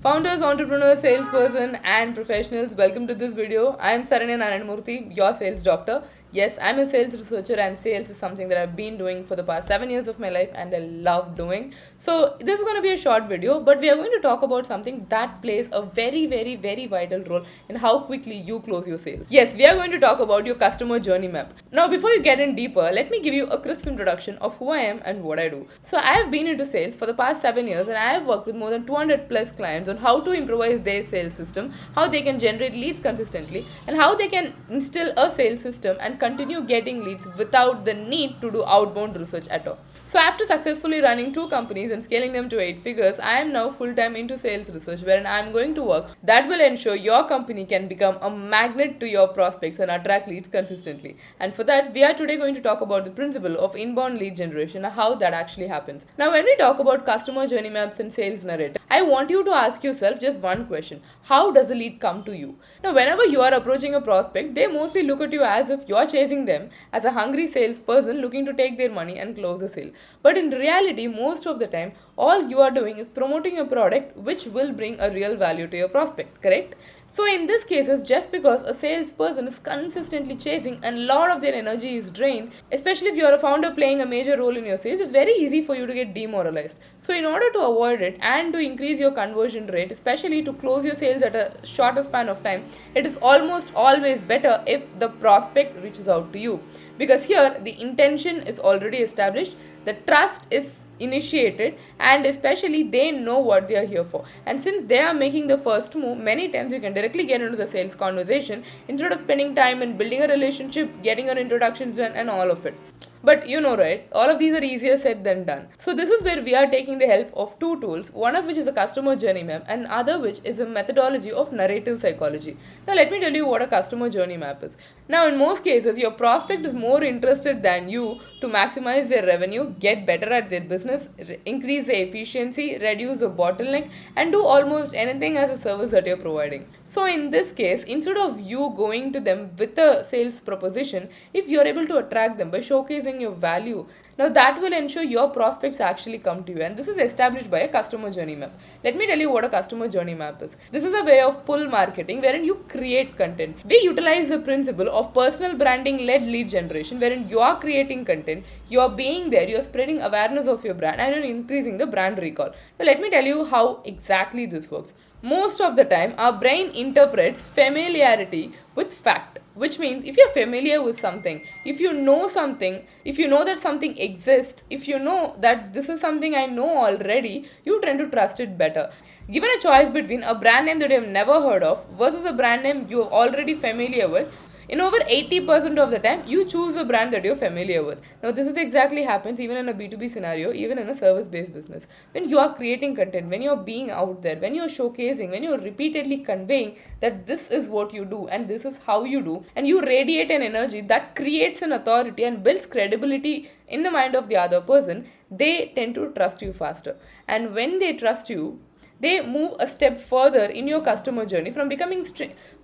Founders, entrepreneurs, salesperson, and professionals, welcome to this video. I am Saranya Narayanamurthy, your sales doctor. Yes, I'm a sales researcher, and sales is something that I've been doing for the past 7 years of my life, and I love doing. So, this is going to be a short video, but we are going to talk about something that plays a very vital role in how quickly you close your sales. Yes, we are going to talk about your customer journey map. Now, before you get in deeper, let me give you a crisp introduction of who I am and what I do. So, I have been into sales for the past 7 years, and I have worked with more than 200 plus clients on how to improvise their sales system, how they can generate leads consistently, and how they can instill a sales system and continue getting leads without the need to do outbound research at all. So after successfully running 2 companies and scaling them to 8 figures, I am now full-time into sales research, wherein I am going to work that will ensure your company can become a magnet to your prospects and attract leads consistently. And for that, we are today going to talk about the principle of inbound lead generation and how that actually happens. Now, when we talk about customer journey maps and sales narrative, I want you to ask yourself just one question. How does a lead come to you? Now, whenever you are approaching a prospect, they mostly look at you as if you are chasing them as a hungry salesperson looking to take their money and close a sale. But in reality, most of the time, all you are doing is promoting a product which will bring a real value to your prospect, correct? So in this cases, just because a salesperson is consistently chasing and a lot of their energy is drained, especially if you are a founder playing a major role in your sales, it's very easy for you to get demoralized. So in order to avoid it and to increase your conversion rate, especially to close your sales at a shorter span of time, it is almost always better if the prospect reaches out to you. Because here the intention is already established, the trust is initiated, and especially they know what they are here for. And since they are making the first move, many times you can directly get into the sales conversation instead of spending time in building a relationship, getting your introductions done, and all of it. But you know, right? All of these are easier said than done. So this is where we are taking the help of 2 tools, one of which is a customer journey map and other which is a methodology of narrative psychology. Now let me tell you what a customer journey map is. Now in most cases, your prospect is more interested than you to maximize their revenue, get better at their business, increase their efficiency, reduce the bottleneck, and do almost anything as a service that you're providing. So in this case, instead of you going to them with a sales proposition, if you're able to attract them by showcasing your value, now that will ensure your prospects actually come to you, and this is established by a customer journey map. Let me tell you what a customer journey map is. This is a way of pull marketing wherein you create content. We utilize the principle of personal branding led lead generation, wherein you are creating content, you are being there, you are spreading awareness of your brand, and you're increasing the brand recall. Now let me tell you how exactly this works. Most of the time, our brain interprets familiarity with fact, which means if you're familiar with something, if you know something, if you know that something exists, if you know that this is something I know already, you tend to trust it better. Given a choice between a brand name that you have never heard of versus a brand name you're already familiar with, in over 80% of the time, you choose a brand that you're familiar with. Now, this is exactly happens even in a B2B scenario, even in a service-based business. When you are creating content, when you're being out there, when you're showcasing, when you're repeatedly conveying that this is what you do and this is how you do, and you radiate an energy that creates an authority and builds credibility in the mind of the other person, they tend to trust you faster. And when they trust you, they move a step further in your customer journey from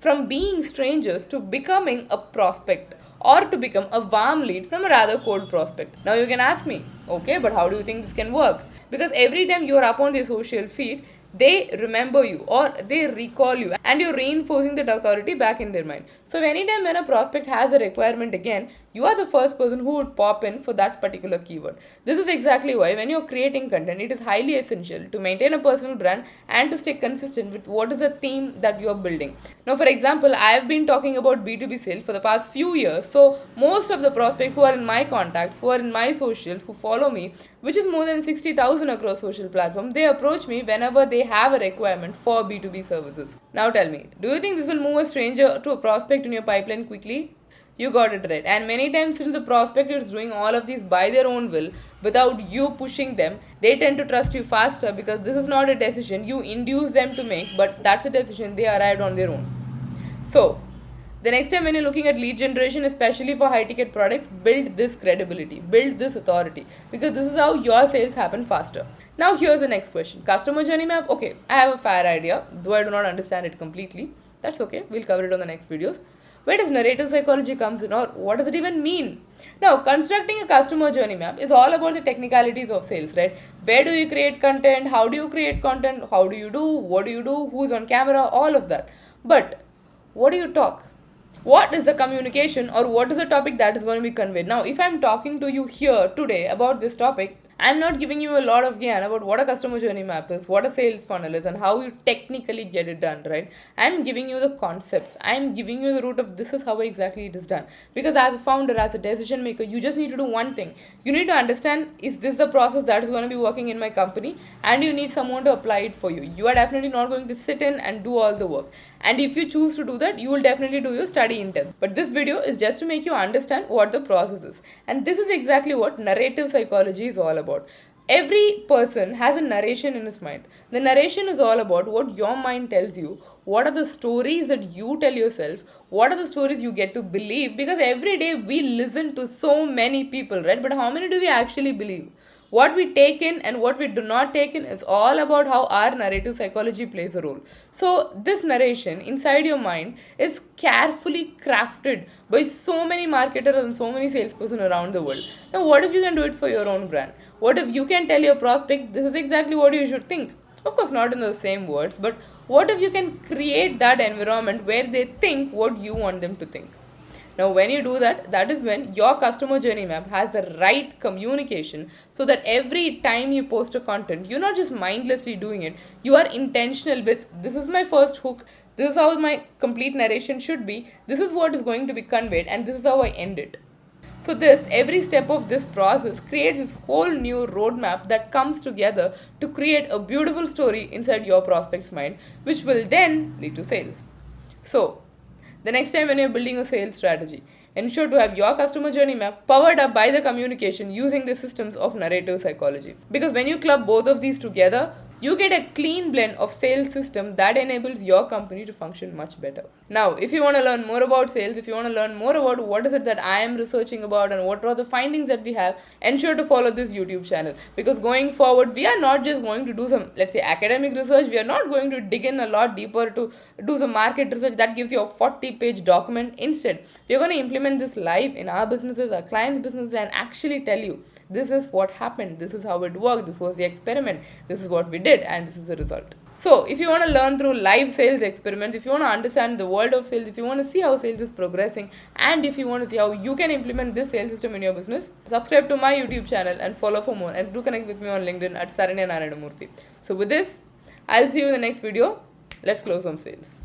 from being strangers to becoming a prospect, or to become a warm lead from a rather cold prospect. Now you can ask me, okay, but how do you think this can work? Because every time you are up on their social feed, they remember you or they recall you, and you're reinforcing that authority back in their mind. So anytime when a prospect has a requirement again, you are the first person who would pop in for that particular keyword. This is exactly why when you're creating content, it is highly essential to maintain a personal brand and to stay consistent with what is the theme that you are building. Now, for example, I have been talking about B2B sales for the past few years. So most of the prospects who are in my contacts, who are in my socials, who follow me, which is more than 60,000 across social platforms, they approach me whenever they have a requirement for B2B services. Now tell me, do you think this will move a stranger to a prospect in your pipeline quickly? You got it right. And many times, since the prospect is doing all of these by their own will, without you pushing them, they tend to trust you faster because this is not a decision you induce them to make, but that's a decision they arrived on their own. So, the next time when you're looking at lead generation, especially for high ticket products, build this credibility, build this authority, because this is how your sales happen faster. Now, here's the next question. Customer journey map. Okay, I have a fair idea, though I do not understand it completely. That's okay. We'll cover it on the next videos. where does narrative psychology comes in, or what does it even mean? Now, constructing a customer journey map is all about the technicalities of sales, right? Where do you create content? How do you create content? How do you do? What do you do? Who's on camera? All of that. But what do you talk? What is the communication, or what is the topic that is going to be conveyed? Now, if I'm talking to you here today about this topic, I'm not giving you a lot of gyan about what a customer journey map is, what a sales funnel is, and how you technically get it done, right? I'm giving you the concepts. I'm giving you the root of this is how exactly it is done. Because as a founder, as a decision maker, you just need to do one thing. You need to understand, is this the process that is going to be working in my company? And you need someone to apply it for you. You are definitely not going to sit in and do all the work. And if you choose to do that, you will definitely do your study in depth. But this video is just to make you understand what the process is. And this is exactly what narrative psychology is all about. Every person has a narration in his mind. The narration is all about what your mind tells you, what are the stories that you tell yourself, what are the stories you get to believe, because every day we listen to so many people, right? But how many do we actually believe? What we take in and what we do not take in is all about how our narrative psychology plays a role. So, this narration inside your mind is carefully crafted by so many marketers and so many salespeople around the world. Now, what if you can do it for your own brand? What if you can tell your prospect this is exactly what you should think? Of course, not in the same words, but what if you can create that environment where they think what you want them to think? Now, when you do that, that is when your customer journey map has the right communication, so that every time you post a content, you're not just mindlessly doing it, you are intentional with this is my first hook, this is how my complete narration should be, this is what is going to be conveyed, and this is how I end it. So this, every step of this process creates this whole new roadmap that comes together to create a beautiful story inside your prospect's mind, which will then lead to sales. So, the next time when you're building a sales strategy, ensure to have your customer journey map powered up by the communication using the systems of narrative psychology. Because when you club both of these together, you get a clean blend of sales system that enables your company to function much better. Now, if you want to learn more about sales, if you want to learn more about what is it that I am researching about and what are the findings that we have, ensure to follow this YouTube channel. Because going forward, we are not just going to do some, let's say, academic research. We are not going to dig in a lot deeper to do some market research that gives you a 40-page document. Instead, we are going to implement this live in our businesses, our clients' businesses, and actually tell you this is what happened, this is how it worked, this was the experiment, this is what we did, and this is the result. So, if you want to learn through live sales experiments, if you want to understand the world of sales, if you want to see how sales is progressing, and if you want to see how you can implement this sales system in your business, subscribe to my YouTube channel and follow for more, and do connect with me on LinkedIn at Saranya Narayanamurthy. So, with this, I'll see you in the next video. Let's close some sales.